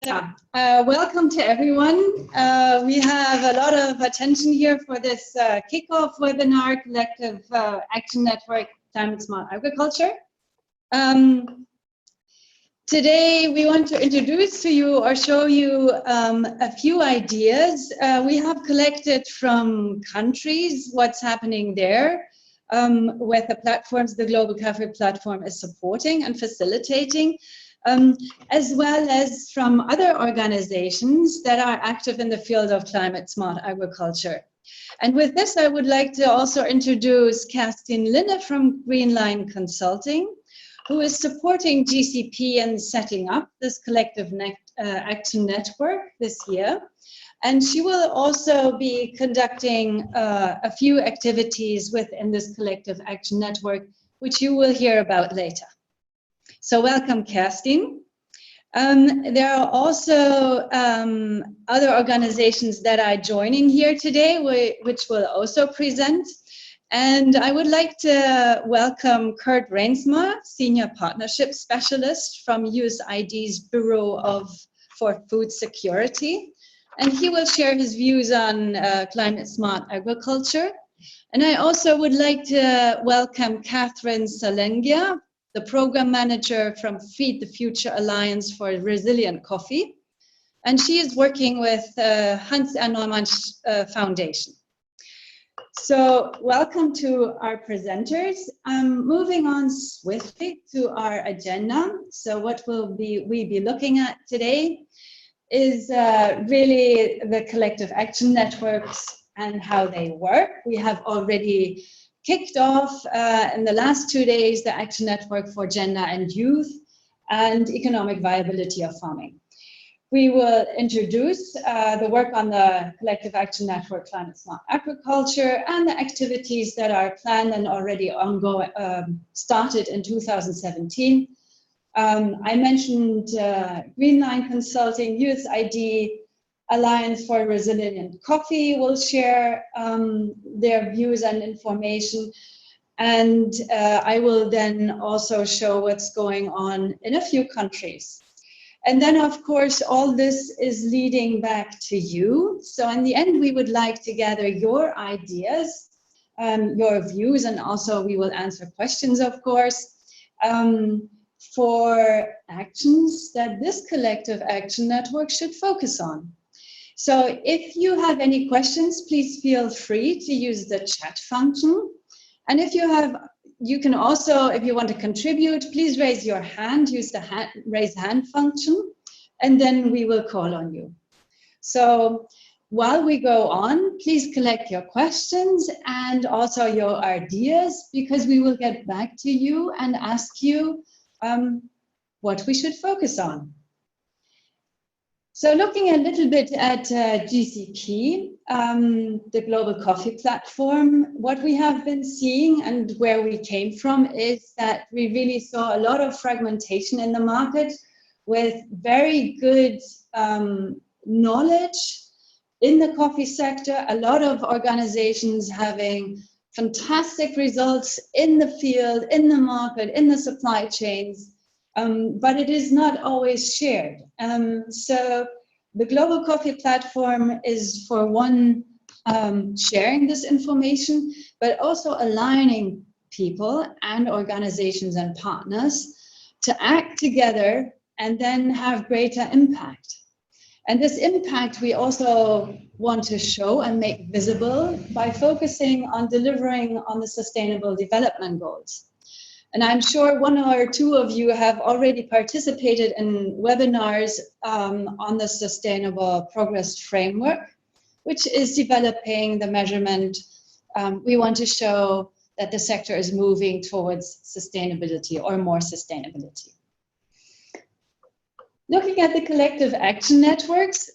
Welcome to everyone. We have a lot of attention here for this kickoff webinar, Collective Action Network Climate Smart Agriculture. Today we want to introduce to you or show you a few ideas we have collected from countries, what's happening there, with the platforms the Global Coffee Platform is supporting and facilitating. As well as from other organizations that are active in the field of climate smart agriculture. And with this, I would like to also introduce Kerstin Linne from Greenline Consulting, who is supporting GCP in setting up this collective action network this year. And she will also be conducting a few activities within this collective action network, which you will hear about later. So welcome, Kerstin. There are also other organizations that are joining here today, which will also present. And I would like to welcome Kurt Reinsma, Senior Partnership Specialist from USAID's Bureau for Food Security. And he will share his views on climate smart agriculture. And I also would like to welcome Catherine Salengia, the program manager from Feed the Future Alliance for Resilient Coffee. And she is working with Hans Normann Foundation. So welcome to our presenters. Moving on swiftly to our agenda. So what we be looking at today is really the collective action networks and how they work. We have already kicked off in the last 2 days the Action Network for Gender and Youth and Economic Viability of Farming. We will introduce the work on the Collective Action Network Climate Smart Agriculture and the activities that are planned and already ongoing, started in 2017. I mentioned Greenline Consulting, USAID, Alliance for Resilient Coffee will share their views and information. And I will then also show what's going on in a few countries. And then, of course, all this is leading back to you. So in the end, we would like to gather your ideas, your views, and also we will answer questions, of course, for actions that this collective action network should focus on. So if you have any questions, please feel free to use the chat function. And if you can also, if you want to contribute, please raise your hand, use the raise hand function, and then we will call on you. So while we go on, please collect your questions and also your ideas, because we will get back to you and ask you what we should focus on. So looking a little bit at GCP, the Global Coffee Platform, what we have been seeing and where we came from is that we really saw a lot of fragmentation in the market with very good knowledge in the coffee sector, a lot of organizations having fantastic results in the field, in the market, in the supply chains, but it is not always shared. So the Global Coffee Platform is, for one, sharing this information, but also aligning people and organizations and partners to act together and then have greater impact. And this impact we also want to show and make visible by focusing on delivering on the Sustainable Development Goals. And I'm sure one or two of you have already participated in webinars on the Sustainable Progress Framework, which is developing the measurement. We want to show that the sector is moving towards sustainability or more sustainability. Looking at the collective action networks,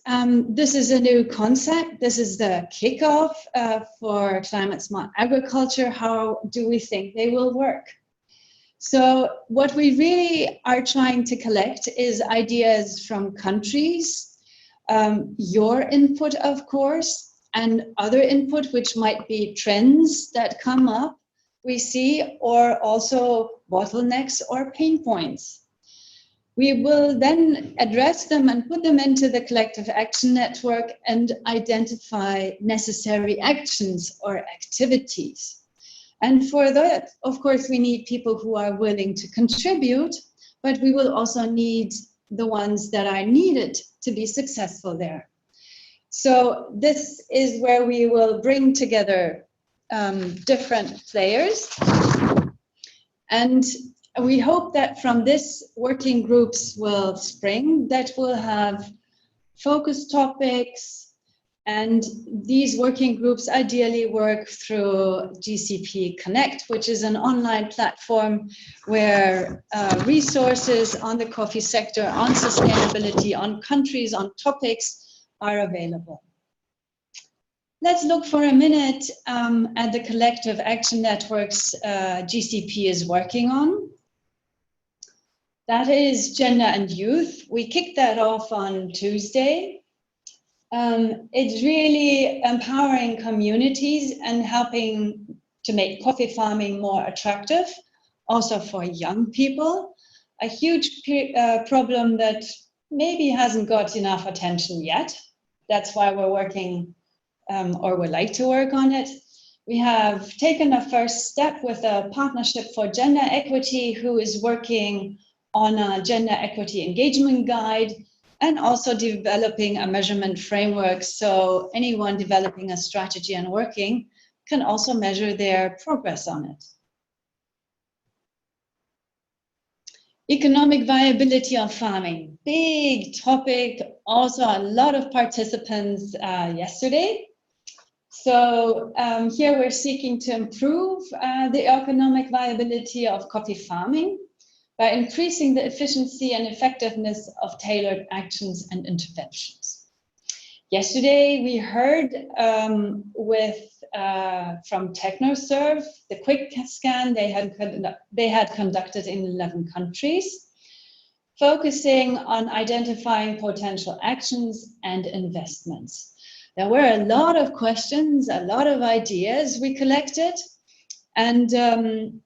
this is a new concept. This is the kickoff for climate smart agriculture. How do we think they will work? So what we really are trying to collect is ideas from countries, your input, of course, and other input, which might be trends that come up, we see, or also bottlenecks or pain points. We will then address them and put them into the collective action network and identify necessary actions or activities. And for that, of course, we need people who are willing to contribute, but we will also need the ones that are needed to be successful there. So this is where we will bring together different players. And we hope that from this, working groups will spring that will have focus topics, and these working groups ideally work through GCP Connect, which is an online platform where resources on the coffee sector, on sustainability, on countries, on topics are available. Let's look for a minute at the collective action networks GCP is working on. That is gender and youth. We kicked that off on Tuesday. It's really empowering communities and helping to make coffee farming more attractive, also for young people. A huge problem that maybe hasn't got enough attention yet. That's why we're working, or would like to work on it. We have taken a first step with a partnership for gender equity, who is working on a gender equity engagement guide, and also developing a measurement framework, so anyone developing a strategy and working can also measure their progress on it. Economic viability of farming, big topic, also a lot of participants yesterday. So here we're seeking to improve the economic viability of coffee farming by increasing the efficiency and effectiveness of tailored actions and interventions. Yesterday, we heard from TechnoServe, the quick scan they had conducted in 11 countries, focusing on identifying potential actions and investments. There were a lot of questions, a lot of ideas we collected, and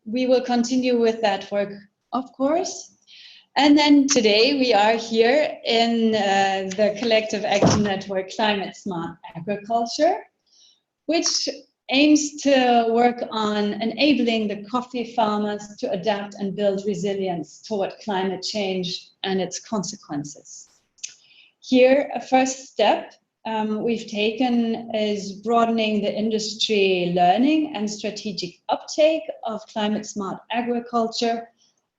we will continue with that work, of course. And then today we are here in the Collective Action Network Climate Smart Agriculture, which aims to work on enabling the coffee farmers to adapt and build resilience toward climate change and its consequences. Here, a first step we've taken is broadening the industry learning and strategic uptake of climate smart agriculture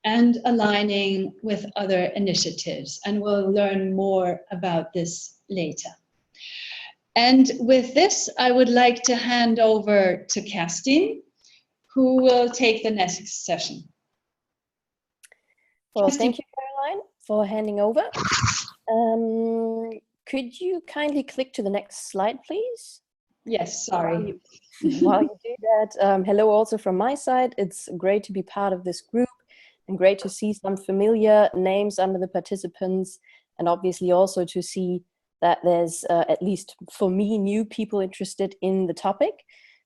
and aligning with other initiatives. And we'll learn more about this later. And with this, I would like to hand over to Kerstin, who will take the next session. Well, thank you, Caroline, for handing over. Could you kindly click to the next slide, please? Yes, sorry. While you do that, hello also from my side. It's great to be part of this group and great to see some familiar names under the participants, and obviously also to see that there's, at least for me, new people interested in the topic.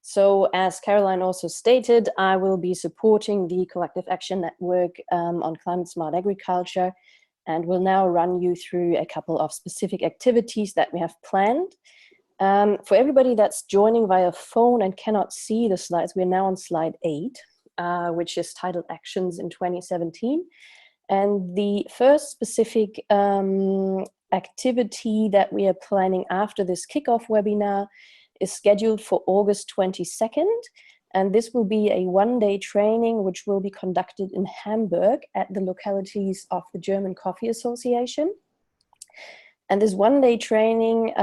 So as Caroline also stated, I will be supporting the Collective Action Network on climate smart agriculture, and will now run you through a couple of specific activities that we have planned. For everybody that's joining via phone and cannot see the slides, we're now on slide 8, which is titled Actions in 2017. And the first specific activity that we are planning after this kickoff webinar is scheduled for August 22nd. And this will be a one-day training which will be conducted in Hamburg at the localities of the German Coffee Association. And this one-day training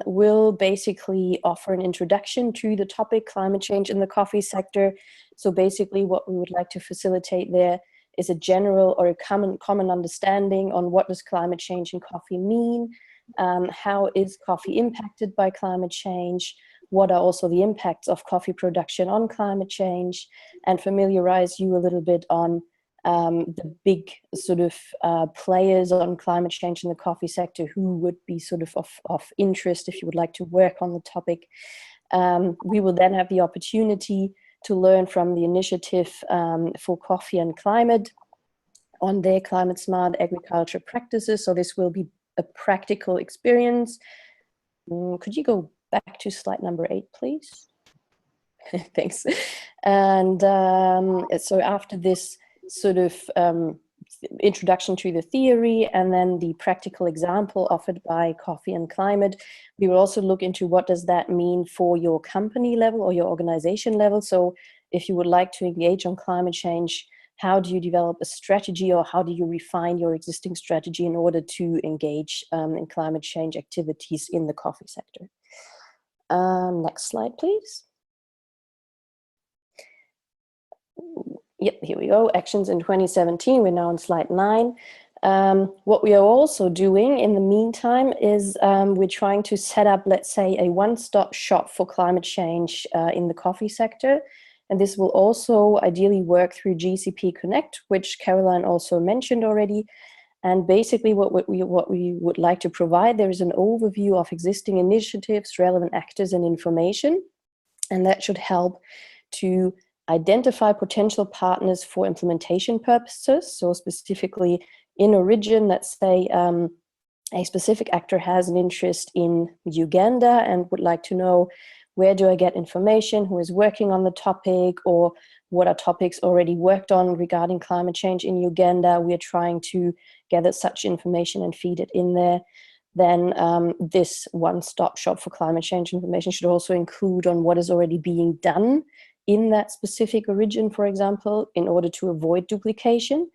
will basically offer an introduction to the topic climate change in the coffee sector. So basically what we would like to facilitate there is a general or a common understanding on what does climate change in coffee mean, how is coffee impacted by climate change, what are also the impacts of coffee production on climate change, and familiarize you a little bit on the big sort of players on climate change in the coffee sector who would be sort of interest if you would like to work on the topic. We will then have the opportunity to learn from the initiative for coffee and climate, on their climate smart agriculture practices. So this will be a practical experience. Could you go back to slide number 8, please? Thanks. And so after this sort of introduction to the theory and then the practical example offered by Coffee and Climate, we will also look into what does that mean for your company level or your organization level. So if you would like to engage on climate change, how do you develop a strategy, or how do you refine your existing strategy in order to engage in climate change activities in the coffee sector? Next slide, please. Yep, here we go. Actions in 2017. We're now on slide 9. What we are also doing in the meantime is we're trying to set up, let's say, a one-stop shop for climate change in the coffee sector. And this will also ideally work through GCP Connect, which Caroline also mentioned already. And basically what we would like to provide, there is an overview of existing initiatives, relevant actors and information. And that should help to identify potential partners for implementation purposes. So specifically in a region, let's say a specific actor has an interest in Uganda and would like to know, where do I get information, who is working on the topic, or what are topics already worked on regarding climate change in Uganda. We're trying to gather such information and feed it in there. Then this one-stop shop for climate change information should also include on what is already being done in that specific region, for example, in order to avoid duplication.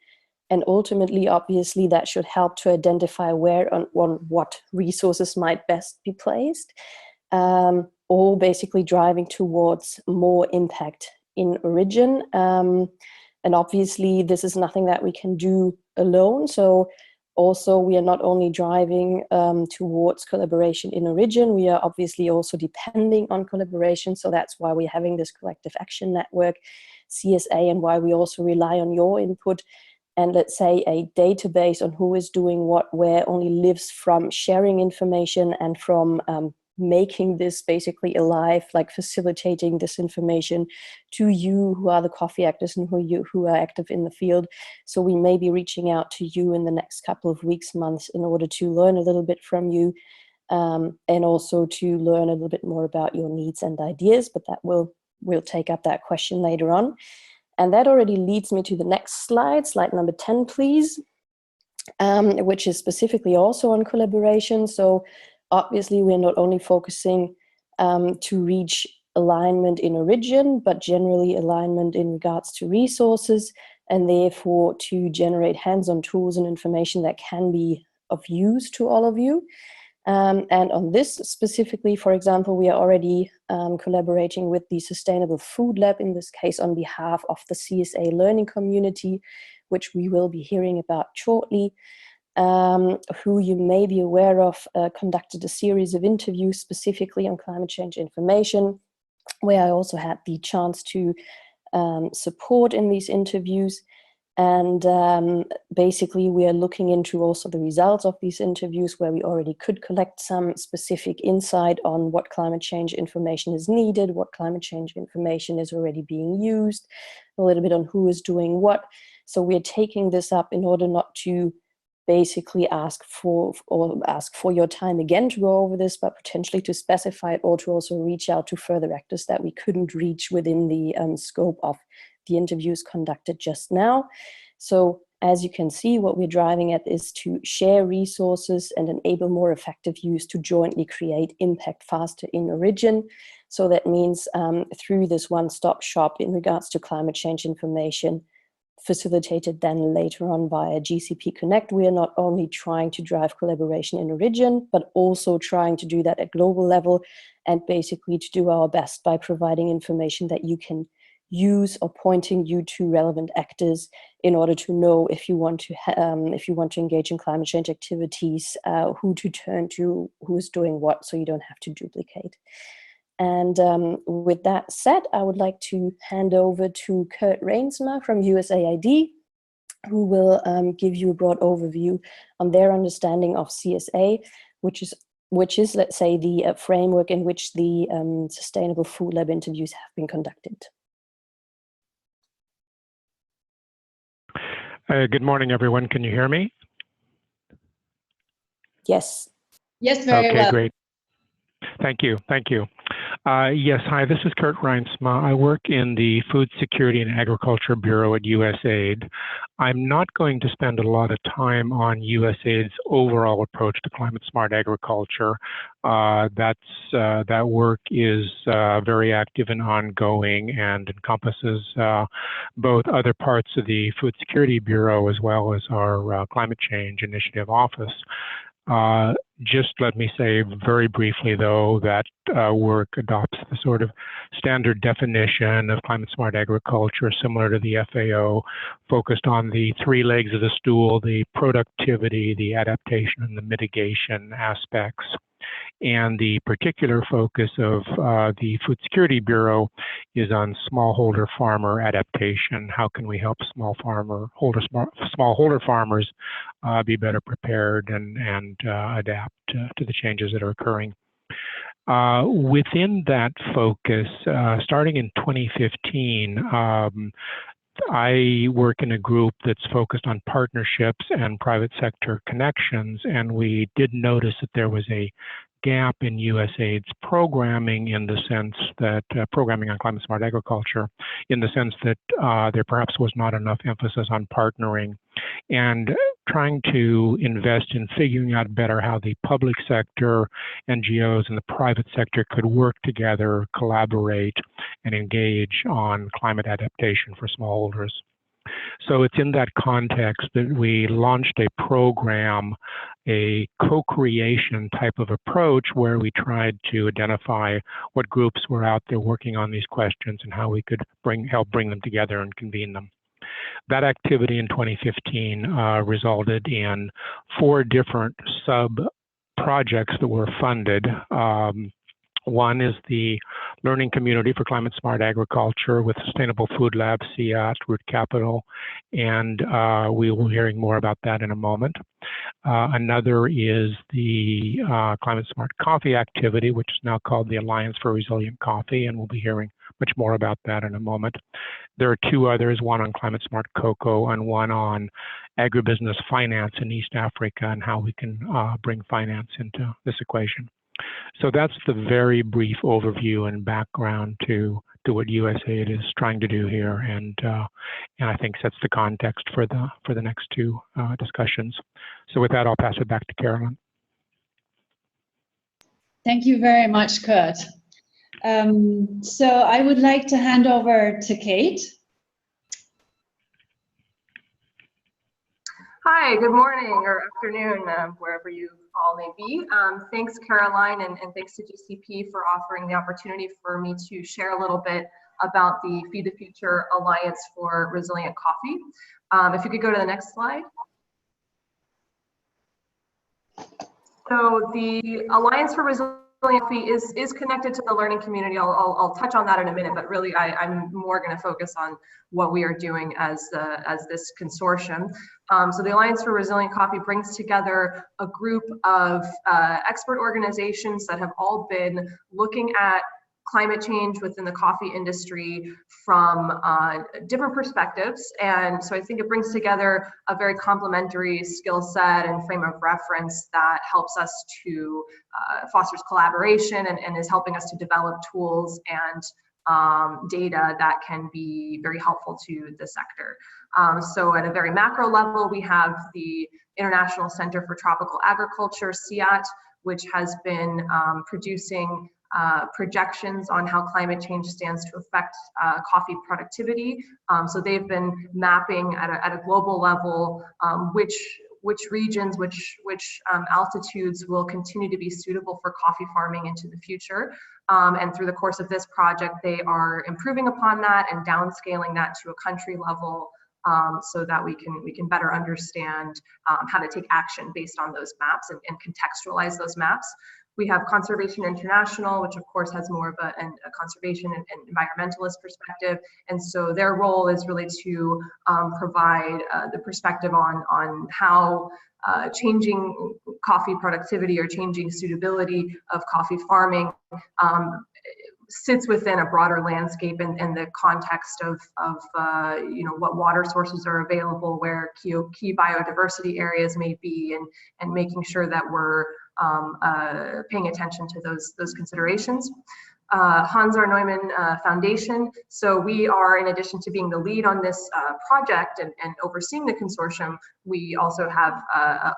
And ultimately, obviously, that should help to identify where on what resources might best be placed, all basically driving towards more impact in origin. And obviously, this is nothing that we can do alone. So also, we are not only driving towards collaboration in origin, we are obviously also depending on collaboration. So that's why we're having this collective action network, CSA, and why we also rely on your input. And let's say a database on who is doing what, where, only lives from sharing information and from making this basically alive, like facilitating this information to you who are the coffee actors and who are active in the field. So we may be reaching out to you in the next couple of weeks, months, in order to learn a little bit from you, and also to learn a little bit more about your needs and ideas, but that we'll take up that question later on. And that already leads me to the next slide, slide number 10, please, which is specifically also on collaboration. So obviously, we're not only focusing to reach alignment in origin, but generally alignment in regards to resources, and therefore to generate hands-on tools and information that can be of use to all of you. And on this specifically, for example, we are already collaborating with the Sustainable Food Lab, in this case on behalf of the CSA learning community, which we will be hearing about shortly. Who you may be aware of, conducted a series of interviews specifically on climate change information, where I also had the chance to support in these interviews. And basically, we are looking into also the results of these interviews, where we already could collect some specific insight on what climate change information is needed, what climate change information is already being used, a little bit on who is doing what. So we're taking this up in order not to basically ask for your time again to go over this, but potentially to specify it, or to also reach out to further actors that we couldn't reach within the scope of the interviews conducted just now. So as you can see, what we're driving at is to share resources and enable more effective use to jointly create impact faster in origin. So that means through this one-stop shop in regards to climate change information, facilitated then later on via GCP Connect, we are not only trying to drive collaboration in origin, but also trying to do that at global level, and basically to do our best by providing information that you can use, or pointing you to relevant actors in order to know if you want to engage in climate change activities, who to turn to, who is doing what, so you don't have to duplicate. And with that said, I would like to hand over to Kurt Reinsma from USAID, who will give you a broad overview on their understanding of CSA, which is, let's say, the framework in which the Sustainable Food Lab interviews have been conducted. Good morning, everyone. Can you hear me? Yes. Yes, very Okay, well. great. Thank you. Thank you. Yes, hi, this is Kurt Reinsma. I work in the Food Security and Agriculture Bureau at USAID. I'm not going to spend a lot of time on USAID's overall approach to climate smart agriculture. That work is very active and ongoing and encompasses both other parts of the Food Security Bureau as well as our Climate Change Initiative Office. Just let me say very briefly, though, that work adopts the sort of standard definition of climate smart agriculture, similar to the FAO, focused on the three legs of the stool: the productivity, the adaptation, and the mitigation aspects. And the particular focus of the Food Security Bureau is on smallholder farmer adaptation. How can we help smallholder farmers be better prepared and adapt to the changes that are occurring? Within that focus, starting in 2015, I work in a group that's focused on partnerships and private sector connections, and we did notice that there was a gap in USAID's programming, in the sense that programming on climate smart agriculture, in the sense that there perhaps was not enough emphasis on partnering and trying to invest in figuring out better how the public sector, NGOs, and the private sector could work together, collaborate, and engage on climate adaptation for smallholders. So it's in that context that we launched a program, a co-creation type of approach, where we tried to identify what groups were out there working on these questions and how we could help bring them together and convene them. That activity in 2015 resulted in 4 different sub-projects that were funded. One is the Learning Community for Climate Smart Agriculture with Sustainable Food Lab, CIAT, Root Capital, and we will be hearing more about that in a moment. Another is the Climate Smart Coffee activity, which is now called the Alliance for Resilient Coffee, and we'll be hearing much more about that in a moment. There are 2 others, one on Climate Smart Cocoa and one on agribusiness finance in East Africa and how we can bring finance into this equation. So that's the very brief overview and background to what USAID is trying to do here, and I think sets the context for the next 2 discussions. So with that, I'll pass it back to Caroline. Thank you very much, Kurt. So I would like to hand over to Kate. Hi, good morning or afternoon, wherever you all may be. Thanks, Caroline, and thanks to GCP for offering the opportunity for me to share a little bit about the Feed the Future Alliance for Resilient Coffee. If you could go to the next slide. So the Alliance for Resilient Coffee is connected to the learning community. I'll touch on that in a minute, but really I'm more going to focus on what we are doing as this consortium. So the Alliance for Resilient Coffee brings together a group of expert organizations that have all been looking at climate change within the coffee industry from different perspectives. And so I think it brings together a very complementary skill set and frame of reference that helps us to fosters collaboration and is helping us to develop tools and data that can be very helpful to the sector. So at a very macro level, we have the International Center for Tropical Agriculture, CIAT, which has been producing projections on how climate change stands to affect coffee productivity. So they've been mapping at a global level which regions, which altitudes will continue to be suitable for coffee farming into the future. And through the course of this project, they are improving upon that and downscaling that to a country level so that we can better understand how to take action based on those maps and contextualize those maps. We have Conservation International, which of course has more of a conservation and environmentalist perspective. And so their role is really to provide the perspective on how changing coffee productivity or changing suitability of coffee farming sits within a broader landscape in the context of what water sources are available, where key biodiversity areas may be, and making sure that we're paying attention to those considerations. Hans-R Neumann Foundation. So we are, in addition to being the lead on this project and overseeing the consortium, we also have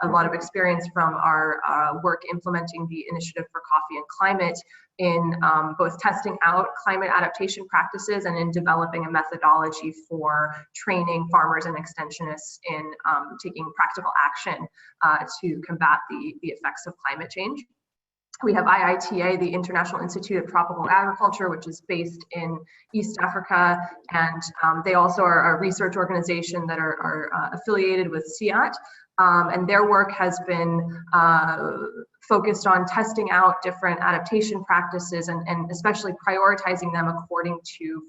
a lot of experience from our work implementing the Initiative for Coffee and Climate in both testing out climate adaptation practices and in developing a methodology for training farmers and extensionists in taking practical action to combat the effects of climate change. We have IITA, the International Institute of Tropical Agriculture, which is based in East Africa, and they also are a research organization that are affiliated with CIAT, and their work has been focused on testing out different adaptation practices and especially prioritizing them according to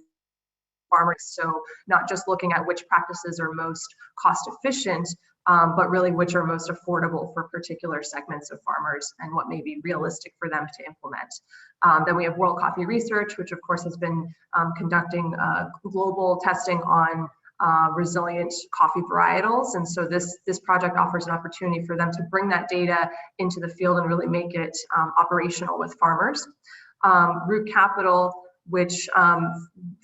farmers. So not just looking at which practices are most cost efficient, but really which are most affordable for particular segments of farmers and what may be realistic for them to implement. Then we have World Coffee Research, which of course has been conducting global testing on resilient coffee varietals. And so this project offers an opportunity for them to bring that data into the field and really make it operational with farmers. Root Capital, which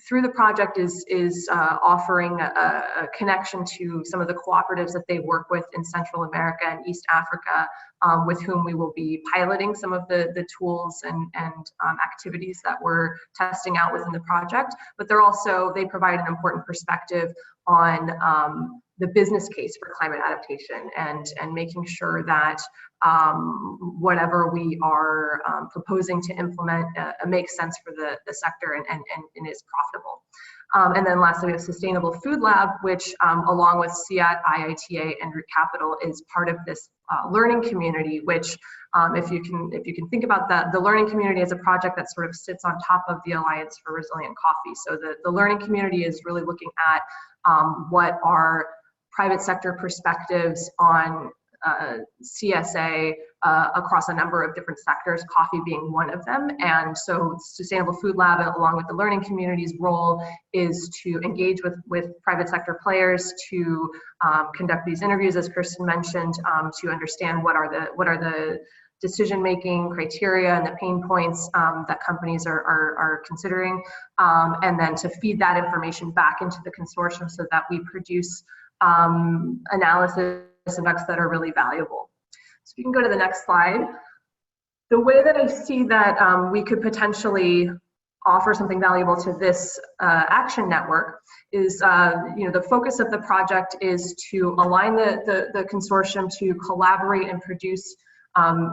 through the project is offering a connection to some of the cooperatives that they work with in Central America and East Africa, with whom we will be piloting some of the tools and activities that we're testing out within the project. But they provide an important perspective on the business case for climate adaptation and making sure that whatever we are proposing to implement makes sense for the sector and is profitable. And then lastly, we have Sustainable Food Lab, which along with CIAT, IITA, and Root Capital is part of this learning community, which if you can think about the learning community as a project that sort of sits on top of the Alliance for Resilient Coffee. So the learning community is really looking at what are private sector perspectives on CSA across a number of different sectors, coffee being one of them. And so Sustainable Food Lab, along with the learning community's role, is to engage with private sector players to conduct these interviews, as Kirsten mentioned, to understand what are the decision-making criteria and the pain points that companies are considering, and then to feed that information back into the consortium so that we produce analysis effects that are really valuable. So you can go to the next slide. The way that I see that we could potentially offer something valuable to this action network is, the focus of the project is to align the consortium to collaborate and produce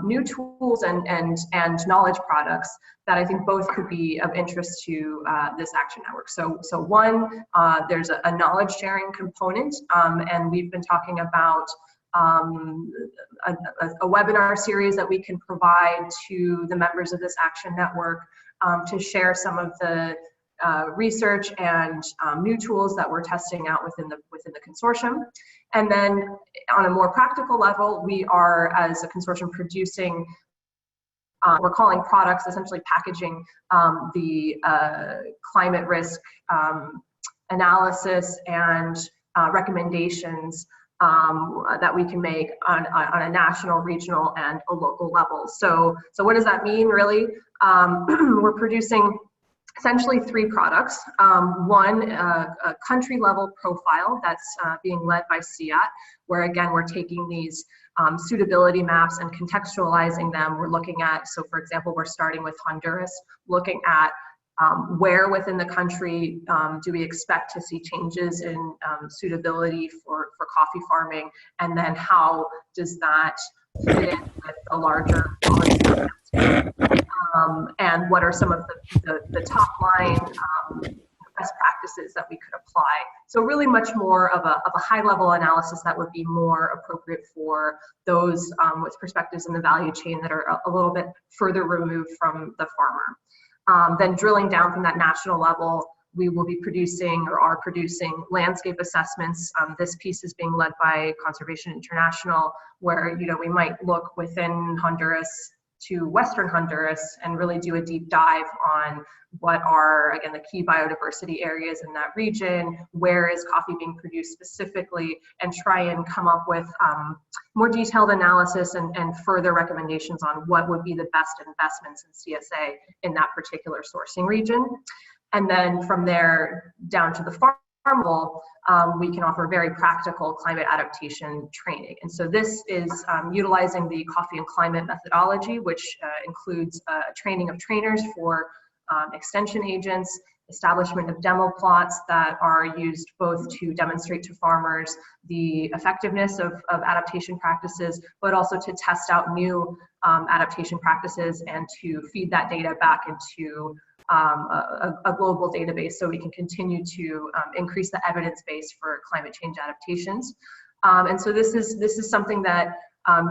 new tools and knowledge products that I think both could be of interest to this action network. So one, there's a knowledge sharing component, and we've been talking about a webinar series that we can provide to the members of this action network to share some of the research and new tools that we're testing out within the consortium. And then on a more practical level, we are, as a consortium, producing we're calling products, essentially packaging the climate risk analysis and recommendations that we can make on a national, regional, and a local level. So what does that mean, really? We're producing essentially three products. One, a country level profile that's being led by CIAT, where again, we're taking these suitability maps and contextualizing them. We're looking at, so for example, we're starting with Honduras, looking at where within the country do we expect to see changes in suitability for coffee farming, and then how does that fit in with a larger policy landscape, and what are some of the top line best practices that we could apply. So really much more of a high level analysis that would be more appropriate for those with perspectives in the value chain that are a little bit further removed from the farmer. Then drilling down from that national level, we will be producing or are producing landscape assessments. This piece is being led by Conservation International, where we might look within Honduras to Western Honduras and really do a deep dive on what are, again, the key biodiversity areas in that region, where is coffee being produced specifically, and try and come up with more detailed analysis and further recommendations on what would be the best investments in CSA in that particular sourcing region. And then from there down to the farm level, we can offer very practical climate adaptation training. And so this is utilizing the coffee and climate methodology, which includes training of trainers for extension agents, establishment of demo plots that are used both to demonstrate to farmers the effectiveness of adaptation practices, but also to test out new adaptation practices and to feed that data back into a global database so we can continue to increase the evidence base for climate change adaptations. And so this is something that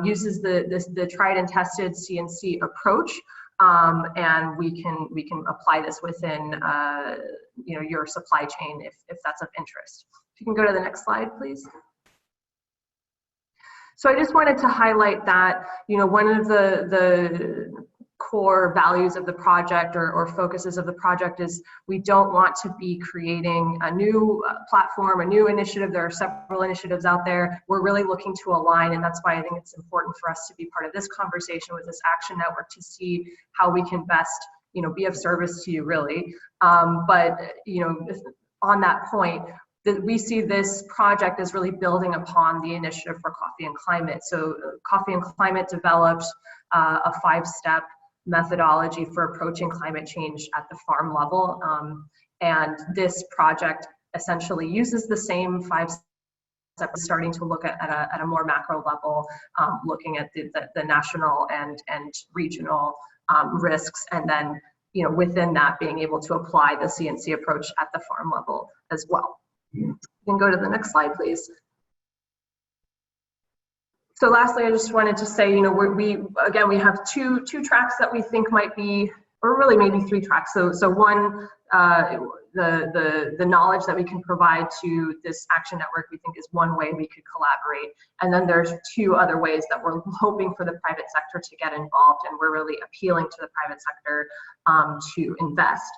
uses the tried and tested CNC approach, and we can apply this within your supply chain if that's of interest. If you can go to the next slide, please. So I just wanted to highlight that one of the core values of the project or focuses of the project is we don't want to be creating a new platform, a new initiative. There are several initiatives out there. We're really looking to align, and that's why I think it's important for us to be part of this conversation with this action network to see how we can best be of service to you, really. But on that point, that we see this project as really building upon the initiative for Coffee and Climate. So Coffee and Climate developed a 5-step methodology for approaching climate change at the farm level. And this project essentially uses the same 5 steps, starting to look at a more macro level, looking at the national and regional risks, and then within that being able to apply the CNC approach at the farm level as well. You can go to the next slide, please. So lastly, I just wanted to say, we have two tracks that we think might be, or really maybe 3 tracks. So one, the knowledge that we can provide to this action network, we think is one way we could collaborate. And then there's 2 other ways that we're hoping for the private sector to get involved, and we're really appealing to the private sector to invest.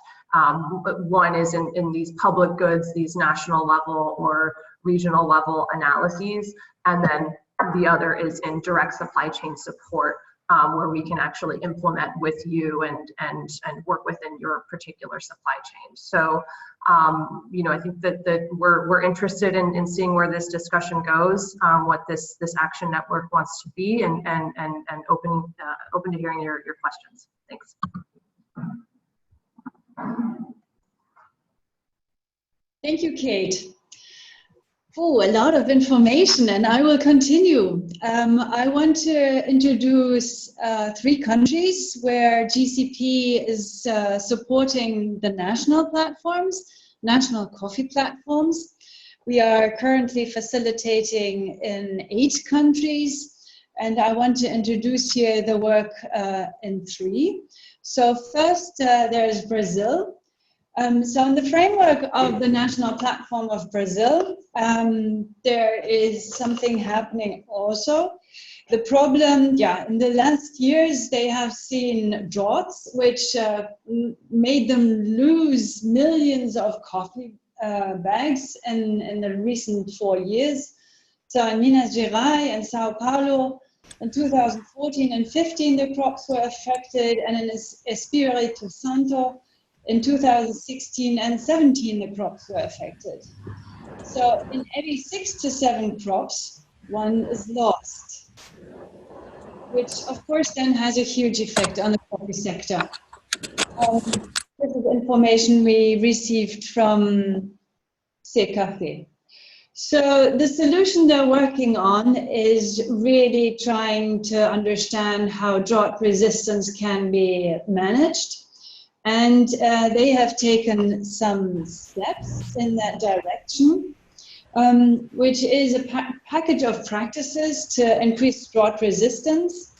But one is in these public goods, these national level or regional level analyses, and then the other is in direct supply chain support, where we can actually implement with you and work within your particular supply chain. So, I think that we're interested in seeing where this discussion goes, what this action network wants to be, and open to hearing your questions. Thanks. Thank you, Kate. Oh, a lot of information, and I will continue. I want to introduce 3 countries where GCP is supporting the national platforms, national coffee platforms. We are currently facilitating in 8 countries, and I want to introduce here the work in 3. So first, there's Brazil. So in the framework of the National Platform of Brazil, there is something happening also. The problem, in the last years, they have seen droughts, which made them lose millions of coffee bags in the recent 4 years. So in Minas Gerais and Sao Paulo, in 2014 and 15, the crops were affected, and in Espírito Santo, in 2016 and 17, the crops were affected. So in every 6 to 7 crops, 1 is lost, which of course then has a huge effect on the coffee sector. This is information we received from Secafé. So the solution they're working on is really trying to understand how drought resistance can be managed. And they have taken some steps in that direction, which is a package of practices to increase drought resistance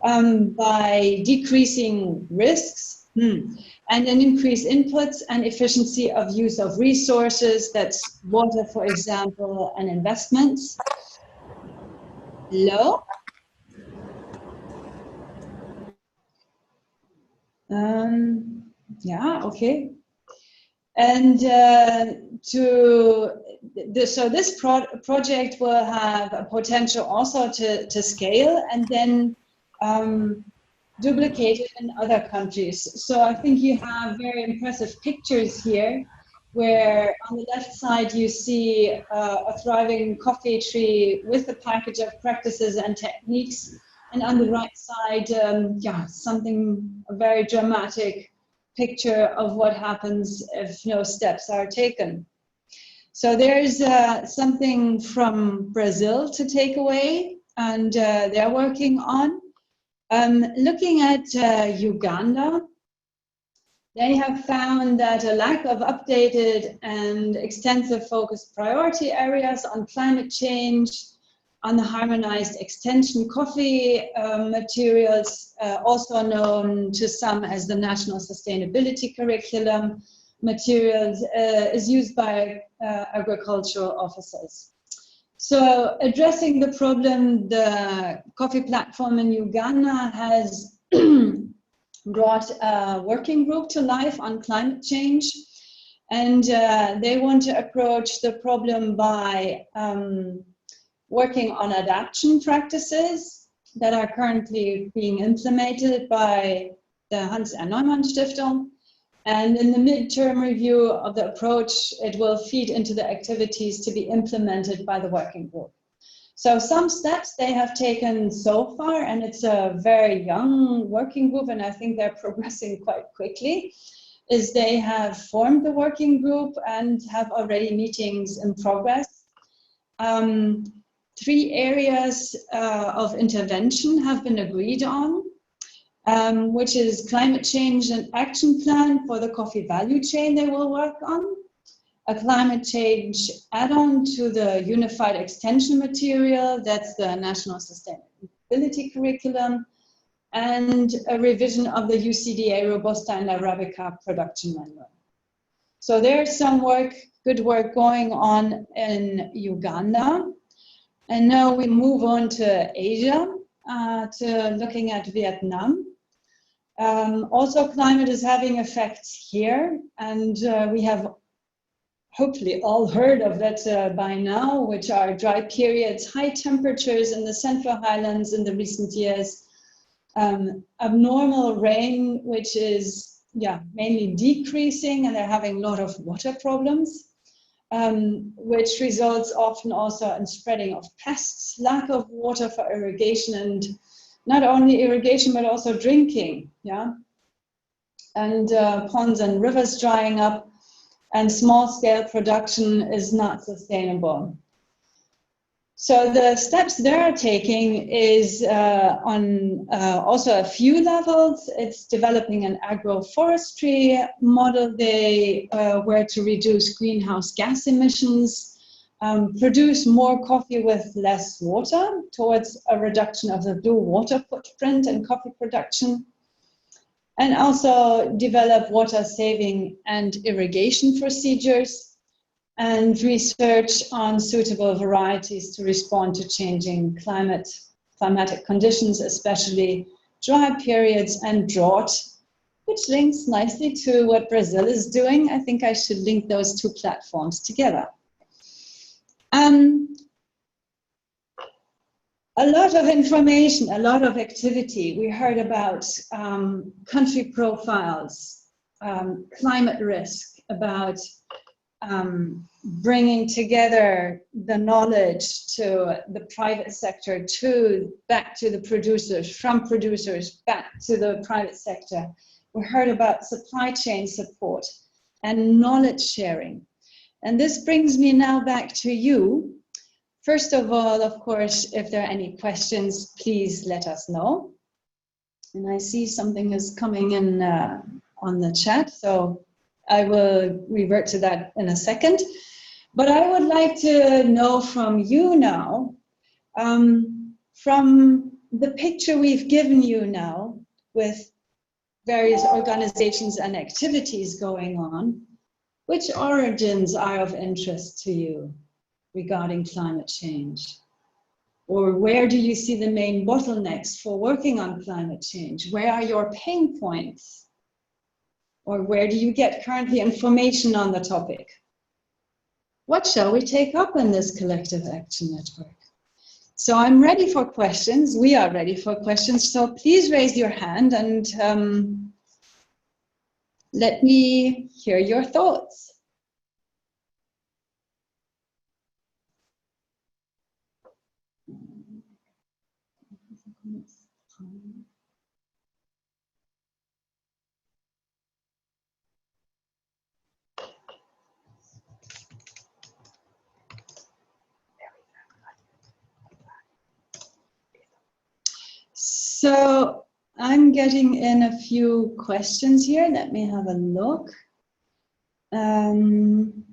by decreasing risks and then increase inputs and efficiency of use of resources. That's water, for example, and investments. Hello? Yeah, okay. And so this project will have a potential also to scale and then duplicate it in other countries. So I think you have very impressive pictures here, where on the left side you see a thriving coffee tree with a package of practices and techniques, and on the right side, yeah, a very dramatic picture of what happens if no steps are taken. So there's something from Brazil to take away, and they're working on. Looking at Uganda, they have found that a lack of updated and extensive focused priority areas on climate change, on the harmonized extension coffee materials, also known to some as the National Sustainability Curriculum materials, is used by agricultural officers. So addressing the problem, the coffee platform in Uganda has brought a working group to life on climate change. And they want to approach the problem by working on adaptation practices that are currently being implemented by the Hans R. Neumann Stiftung. And in the midterm review of the approach, it will feed into the activities to be implemented by the working group. So some steps they have taken so far, and it's a very young working group, and I think they're progressing quite quickly, is they have formed the working group and have already meetings in progress. 3 areas of intervention have been agreed on, which is climate change and action plan for the coffee value chain they will work on, a climate change add-on to the unified extension material, that's the National Sustainability Curriculum, and a revision of the UCDA Robusta and Arabica production manual. So there's some good work going on in Uganda. And now we move on to Asia, to looking at Vietnam. Also, climate is having effects here, and we have hopefully all heard of that by now, which are dry periods, high temperatures in the Central Highlands in the recent years, abnormal rain, which is mainly decreasing, and they're having a lot of water problems, which results often also in spreading of pests, lack of water for irrigation, and not only irrigation, but also drinking, and ponds and rivers drying up, and small-scale production is not sustainable. So the steps they're taking is on also a few levels. It's developing an agroforestry model where to reduce greenhouse gas emissions, produce more coffee with less water towards a reduction of the blue water footprint in coffee production, and also develop water saving and irrigation procedures, and research on suitable varieties to respond to changing climatic conditions, especially dry periods and drought, which links nicely to what Brazil is doing. I think I should link those 2 platforms together. A lot of information, a lot of activity. We heard about country profiles, climate risk, about bringing together the knowledge to the private sector, back to the producers, from producers back to the private sector. We heard about supply chain support and knowledge sharing. And this brings me now back to you. First of all, of course, if there are any questions, please let us know. And I see something is coming in on the chat, so I will revert to that in a second. But I would like to know from you now, from the picture we've given you now with various organizations and activities going on, which origins are of interest to you regarding climate change? Or where do you see the main bottlenecks for working on climate change? Where are your pain points? Or where do you get currently information on the topic? What shall we take up in this collective action network? So I'm ready for questions. We are ready for questions. So please raise your hand and let me hear your thoughts. So I'm getting in a few questions here. Let me have a look. Hang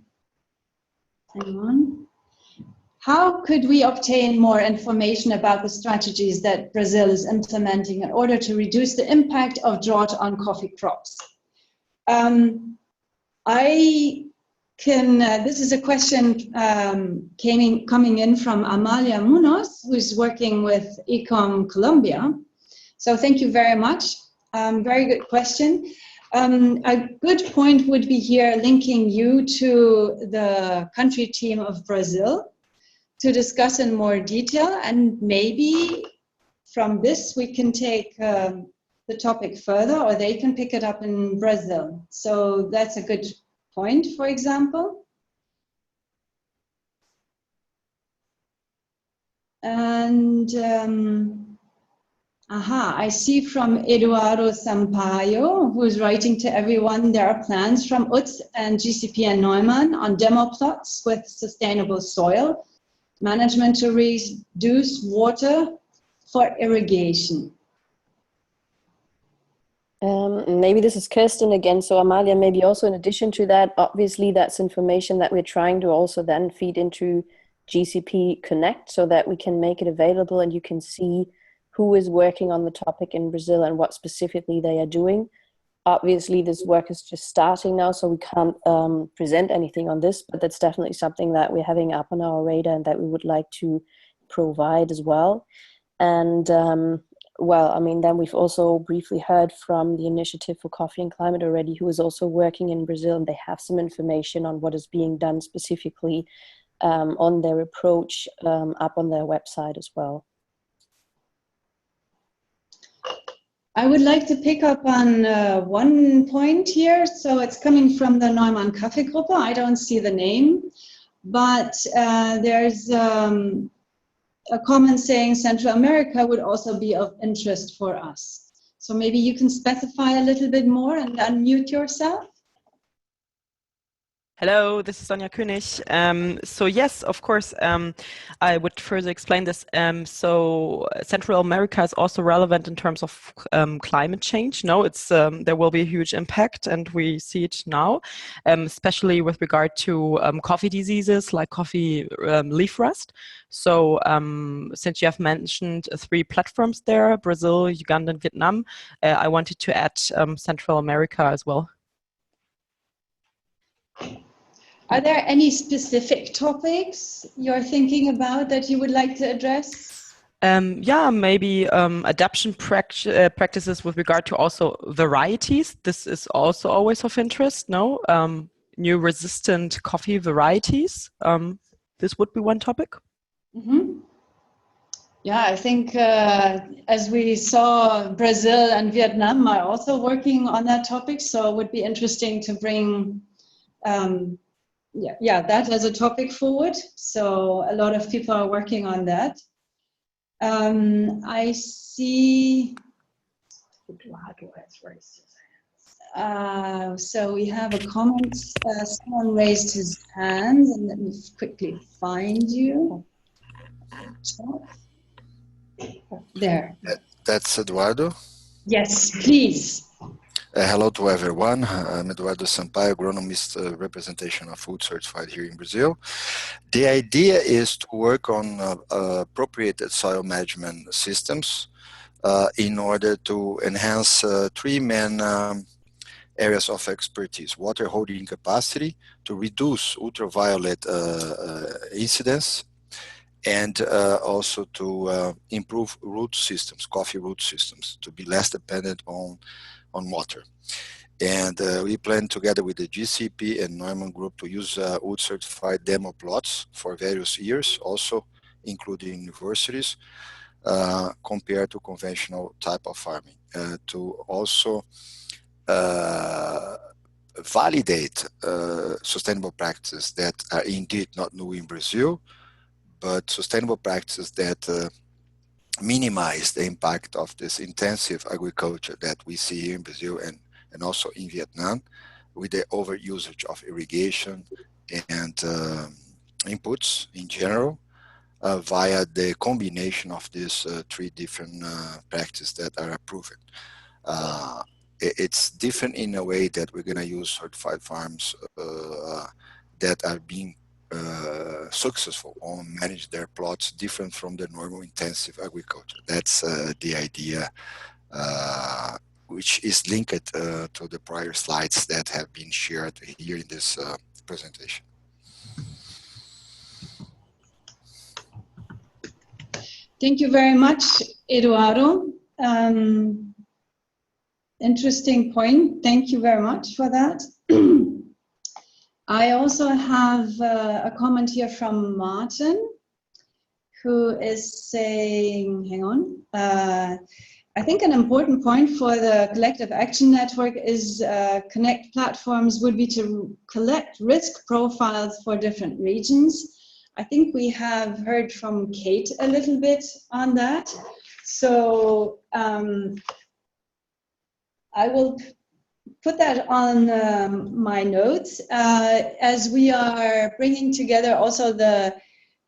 on. How could we obtain more information about the strategies that Brazil is implementing in order to reduce the impact of drought on coffee crops? This is a question coming in from Amalia Munoz, who's working with Ecom Colombia. So thank you very much. Very good question. A good point would be here linking you to the country team of Brazil to discuss in more detail, and maybe from this we can take the topic further, or they can pick it up in Brazil. So that's a good point, for example. And I see from Eduardo Sampaio, who's writing to everyone, there are plans from UTZ and GCP and Neumann on demo plots with sustainable soil management to reduce water for irrigation. Maybe this is Kirsten again. So Amalia, maybe also in addition to that, obviously that's information that we're trying to also then feed into GCP Connect so that we can make it available and you can see who is working on the topic in Brazil and what specifically they are doing. Obviously this work is just starting now, so we can't present anything on this, but that's definitely something that we're having up on our radar and that we would like to provide as well. And well, I mean, then we've also briefly heard from the Initiative for Coffee and Climate already, who is also working in Brazil, and they have some information on what is being done specifically on their approach up on their website as well. I would like to pick up on one point here. So it's coming from the Neumann Kaffeegruppe. I don't see the name, but there's a comment saying Central America would also be of interest for us. So maybe you can specify a little bit more and unmute yourself. Hello, this is Sonja König. So yes, of course, I would further explain this. So Central America is also relevant in terms of climate change. No, it's there will be a huge impact, and we see it now, especially with regard to coffee diseases like coffee leaf rust. So since you have mentioned 3 platforms there, Brazil, Uganda, and Vietnam, I wanted to add Central America as well. Are there any specific topics you're thinking about that you would like to address? Yeah, maybe adaptation practices with regard to also varieties. This is also always of interest, no? New resistant coffee varieties. This would be one topic. Mm-hmm. Yeah, I think as we saw, Brazil and Vietnam are also working on that topic, so it would be interesting to bring that as a topic forward. So a lot of people are working on that. I see. So we have a comment. Someone raised his hand, and let me quickly find you. There. That's Eduardo. Yes, please. Hello to everyone. I'm Eduardo Sampaio, agronomist representation of food certified here in Brazil. The idea is to work on appropriate soil management systems in order to enhance 3 main areas of expertise: water holding capacity, to reduce ultraviolet incidence, and also to improve root systems, coffee root systems, to be less dependent on water. And we plan together with the GCP and Neumann Group to use wood certified demo plots for various years, also including universities, compared to conventional type of farming, to also validate sustainable practices that are indeed not new in Brazil, but sustainable practices that minimize the impact of this intensive agriculture that we see here in Brazil and also in Vietnam, with the overusage of irrigation and inputs in general, via the combination of these three different practices that are proven. It's different in a way that we're going to use certified farms that are being successful or manage their plots different from the normal intensive agriculture. That's the idea, which is linked to the prior slides that have been shared here in this presentation. Thank you very much, Eduardo. Interesting point. Thank you very much for that. I also have a comment here from Martin, who is saying, hang on, I think an important point for the Collective Action Network is Connect platforms would be to collect risk profiles for different regions. I think we have heard from Kate a little bit on that. So I will put that on my notes as we are bringing together also the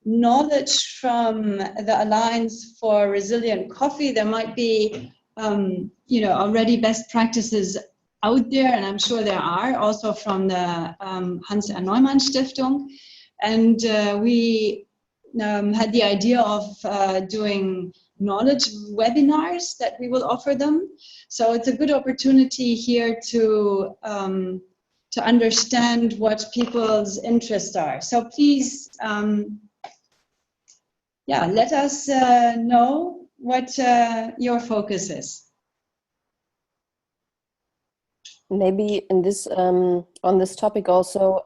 knowledge from the Alliance for Resilient Coffee. There might be, already best practices out there, and I'm sure there are also from the Hans R. Neumann Stiftung. And we had the idea of doing knowledge webinars that we will offer them. So it's a good opportunity here to understand what people's interests are. So please, let us know what your focus is. Maybe in this on this topic also,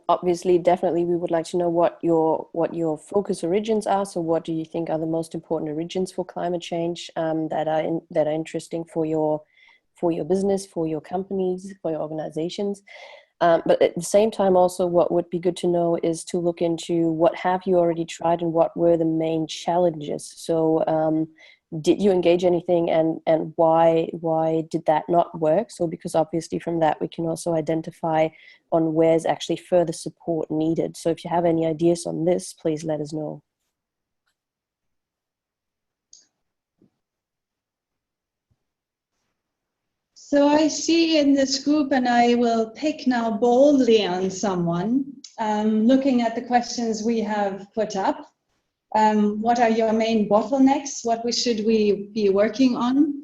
obviously, definitely, we would like to know what your focus origins are. So, what do you think are the most important origins for climate change that are interesting for your business, for your companies, for your organizations? But at the same time, also, what would be good to know is to look into what have you already tried and what were the main challenges. So, did you engage anything, and why did that not work? So because obviously from that we can also identify on where's actually further support needed. So if you have any ideas on this, please let us know. So I see in this group, and I will pick now boldly on someone, looking at the questions we have put up. What are your main bottlenecks? What should we be working on?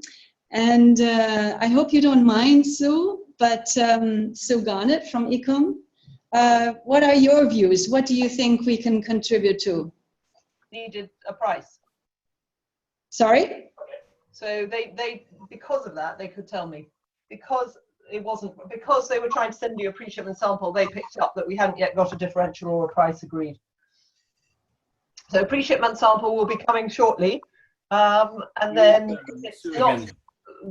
And I hope you don't mind, Sue, but Sue Garnett from Ecom, what are your views? What do you think we can contribute to? Needed a price. Sorry? So they because of that, they could tell me. Because they were trying to send you a pre-shipment sample, they picked up that we hadn't yet got a differential or a price agreed. So pre-shipment sample will be coming shortly, and then if it's not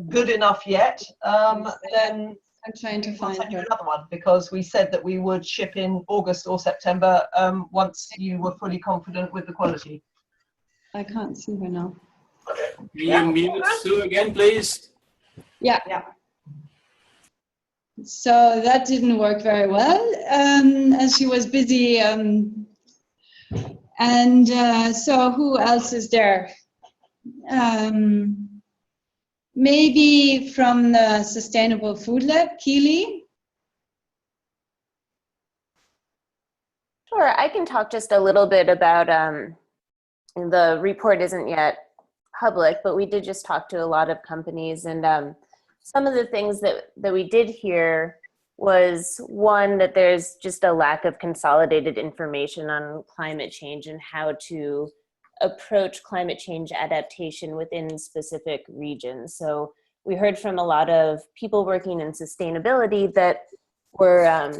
good enough yet, then I'm trying to find another one, because we said that we would ship in August or September once you were fully confident with the quality. I can't see her now. Mute Sue again, please. Yeah. So that didn't work very well, as she was busy. And so who else is there? Maybe from the Sustainable Food Lab, Keely? Sure, I can talk just a little bit about, the report isn't yet public, but we did just talk to a lot of companies, and some of the things that we did hear was one, that there's just a lack of consolidated information on climate change and how to approach climate change adaptation within specific regions. So we heard from a lot of people working in sustainability that were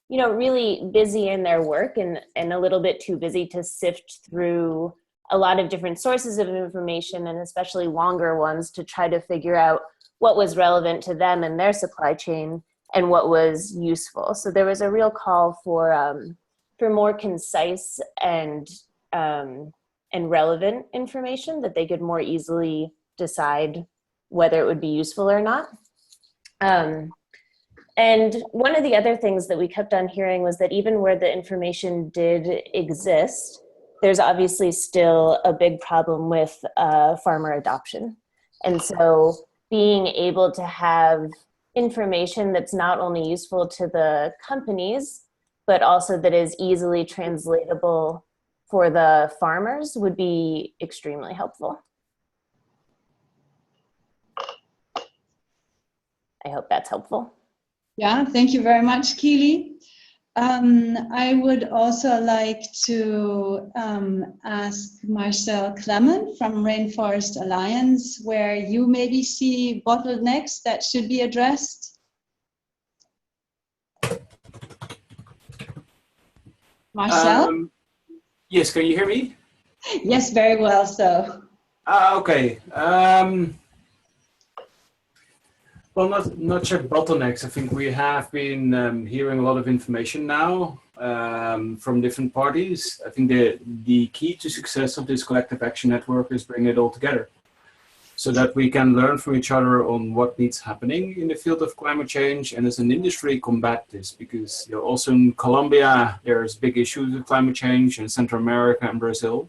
you know, really busy in their work and a little bit too busy to sift through a lot of different sources of information, and especially longer ones, to try to figure out what was relevant to them and their supply chain and what was useful. So there was a real call for more concise and relevant information that they could more easily decide whether it would be useful or not. And one of the other things that we kept on hearing was that even where the information did exist, there's obviously still a big problem with farmer adoption. And so being able to have information that's not only useful to the companies, but also that is easily translatable for the farmers would be extremely helpful. I hope that's helpful. Yeah, thank you very much, Keely. I would also like to ask Marcel Clement from Rainforest Alliance, where you maybe see bottlenecks that should be addressed. Marcel? Yes, can you hear me? Yes, very well so. Okay. Well, not sure bottlenecks. I think we have been hearing a lot of information now from different parties. I think the key to success of this collective action network is bringing it all together, so that we can learn from each other on what needs happening in the field of climate change, and as an industry combat this, because also in Colombia there's big issues with climate change, in Central America and Brazil.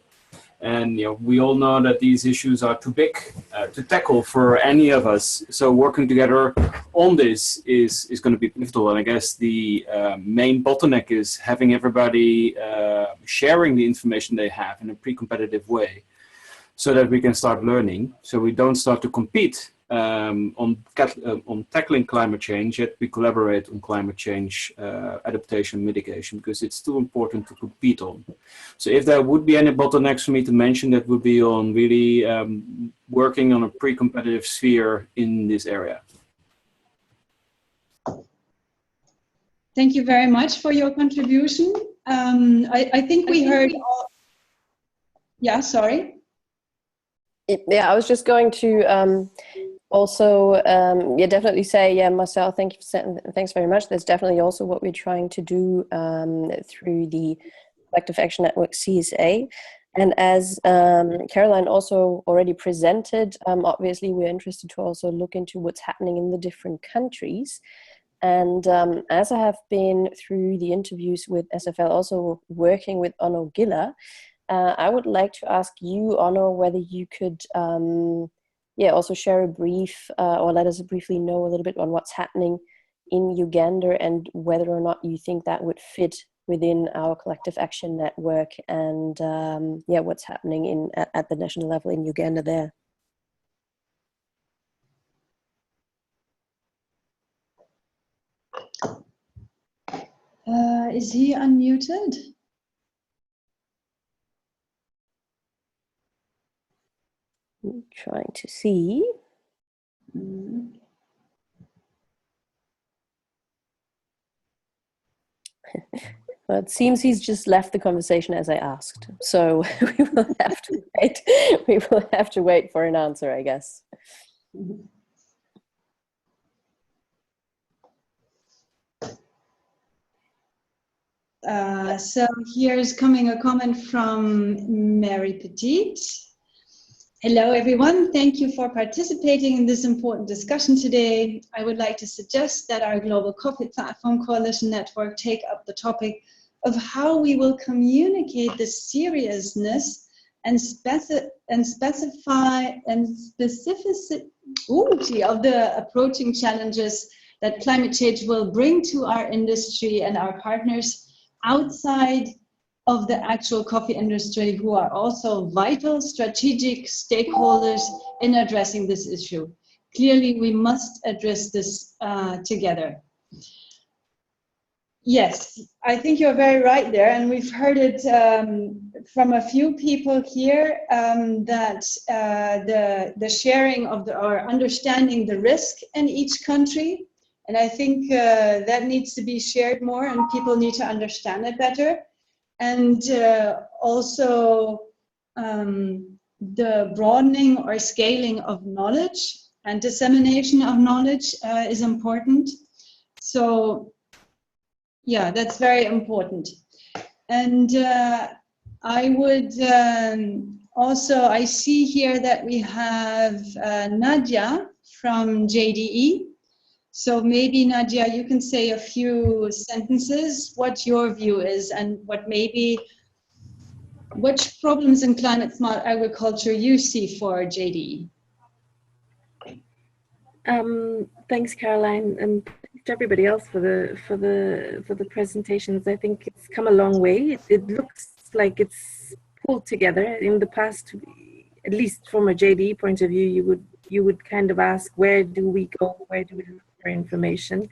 And we all know that these issues are too big to tackle for any of us. So working together on this is going to be pivotal. And I guess the main bottleneck is having everybody sharing the information they have in a pre-competitive way, so that we can start learning. So we don't start to compete on tackling climate change, yet we collaborate on climate change adaptation and mitigation, because it's too important to compete on. So if there would be any bottlenecks for me to mention, that would be on really working on a pre-competitive sphere in this area. Thank you very much for your contribution. I think we heard all... Yeah, sorry. Yeah, I was just going to also, yeah, definitely say, yeah, Marcel, thanks very much. That's definitely also what we're trying to do through the Collective Action Network CSA. And as Caroline also already presented, obviously we're interested to also look into what's happening in the different countries. And as I have been through the interviews with SFL, also working with Onno Gilla, I would like to ask you, Onno, whether you could also share a brief or let us briefly know a little bit on what's happening in Uganda, and whether or not you think that would fit within our collective action network, and what's happening at the national level in Uganda there. Is he unmuted? I'm trying to see. Well, it seems he's just left the conversation as I asked. So we will have to wait. We will have to wait for an answer, I guess. So here's coming a comment from Mary Petit. Hello, everyone. Thank you for participating in this important discussion today. I would like to suggest that our Global Coffee Platform Coalition Network take up the topic of how we will communicate the seriousness and specificity of the approaching challenges that climate change will bring to our industry and our partners outside of the actual coffee industry, who are also vital strategic stakeholders in addressing this issue. Clearly, we must address this together. Yes, I think you're very right there, and we've heard it from a few people here that the sharing of or understanding the risk in each country, and I think that needs to be shared more, and people need to understand it better, and also the broadening or scaling of knowledge and dissemination of knowledge is important. So. Yeah, that's very important. And I would also, I see here that we have Nadia from JDE. So maybe Nadia, you can say a few sentences, what your view is and which problems in climate smart agriculture you see for JDE. Thanks, Caroline, and to everybody else for the presentations. I think it's come a long way. It looks like it's pulled together. In the past, at least from a JDE point of view, you would kind of ask, where do we go? Where do we look for information?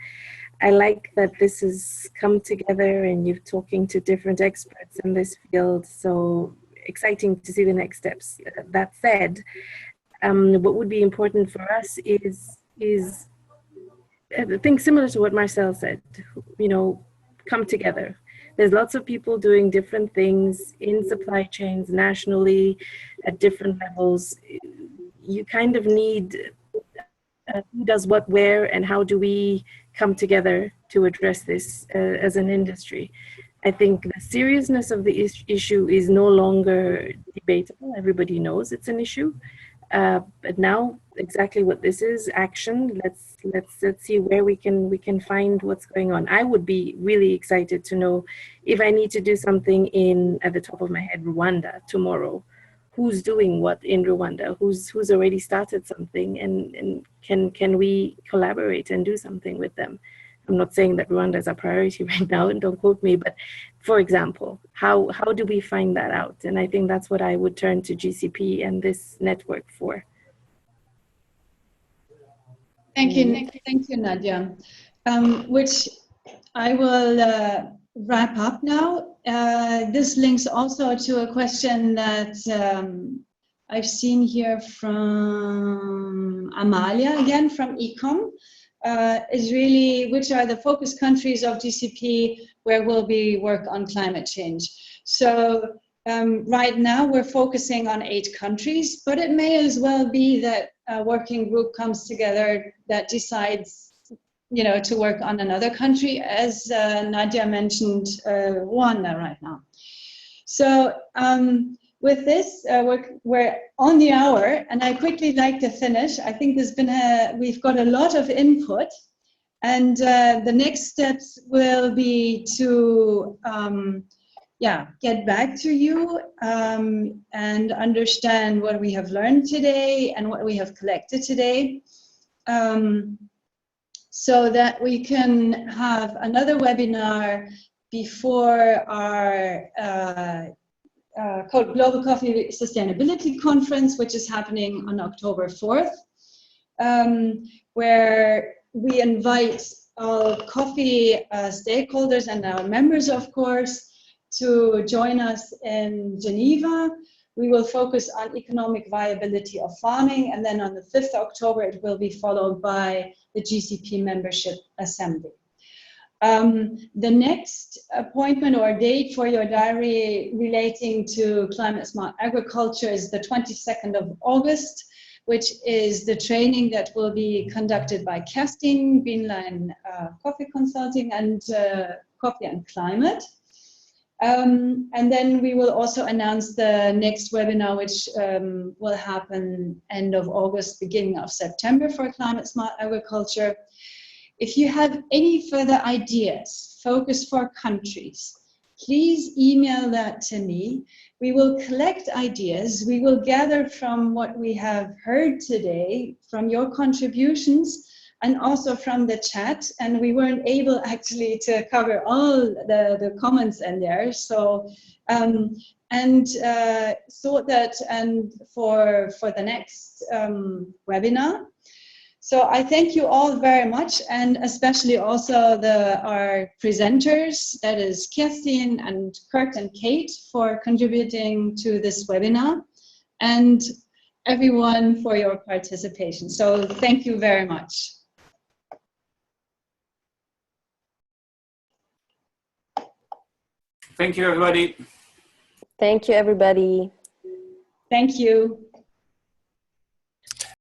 I like that this has come together and you're talking to different experts in this field. So exciting to see the next steps. That said, what would be important for us is things similar to what Marcel said, come together. There's lots of people doing different things in supply chains nationally at different levels. You kind of need who does what where and how do we come together to address this as an industry. I think the seriousness of the issue is no longer debatable. Everybody knows it's an issue. But now exactly what this is, action. Let's see where we can find what's going on. I would be really excited to know if I need to do something in, at the top of my head, Rwanda tomorrow. Who's doing what in Rwanda? Who's already started something, and can we collaborate and do something with them? I'm not saying that Rwanda is a priority right now, and don't quote me, but for example, how do we find that out? And I think that's what I would turn to GCP and this network for. Thank you, Nadia. Which I will wrap up now. This links also to a question that I've seen here from Amalia, again from Ecom. Is really, which are the focus countries of GCP where will we work on climate change? So right now we're focusing on 8 countries, but it may as well be that a working group comes together that decides, to work on another country, as Nadia mentioned, Rwanda right now. So with this, we're on the hour, and I quickly like to finish. I think we've got a lot of input, and the next steps will be to get back to you and understand what we have learned today and what we have collected today, so that we can have another webinar before our called Global Coffee Sustainability Conference, which is happening on October 4th, where we invite all coffee stakeholders and our members, of course, to join us in Geneva. We will focus on economic viability of farming, and then on the 5th of October, it will be followed by the GCP Membership Assembly. The next appointment or date for your diary relating to climate smart agriculture is the 22nd of August, which is the training that will be conducted by Kerstin Bienlein Coffee Consulting and Coffee and Climate. And then we will also announce the next webinar, which will happen end of August, beginning of September for climate smart agriculture. If you have any further ideas, focus for countries, please email that to me. We will collect ideas. We will gather from what we have heard today, from your contributions, and also from the chat. And we weren't able actually to cover all the comments in there. So, so that, and for the next webinar, So I thank you all very much, and especially also our presenters, that is Kerstin and Kurt and Kate, for contributing to this webinar, and everyone for your participation. So thank you very much. Thank you, everybody. Thank you, everybody. Thank you.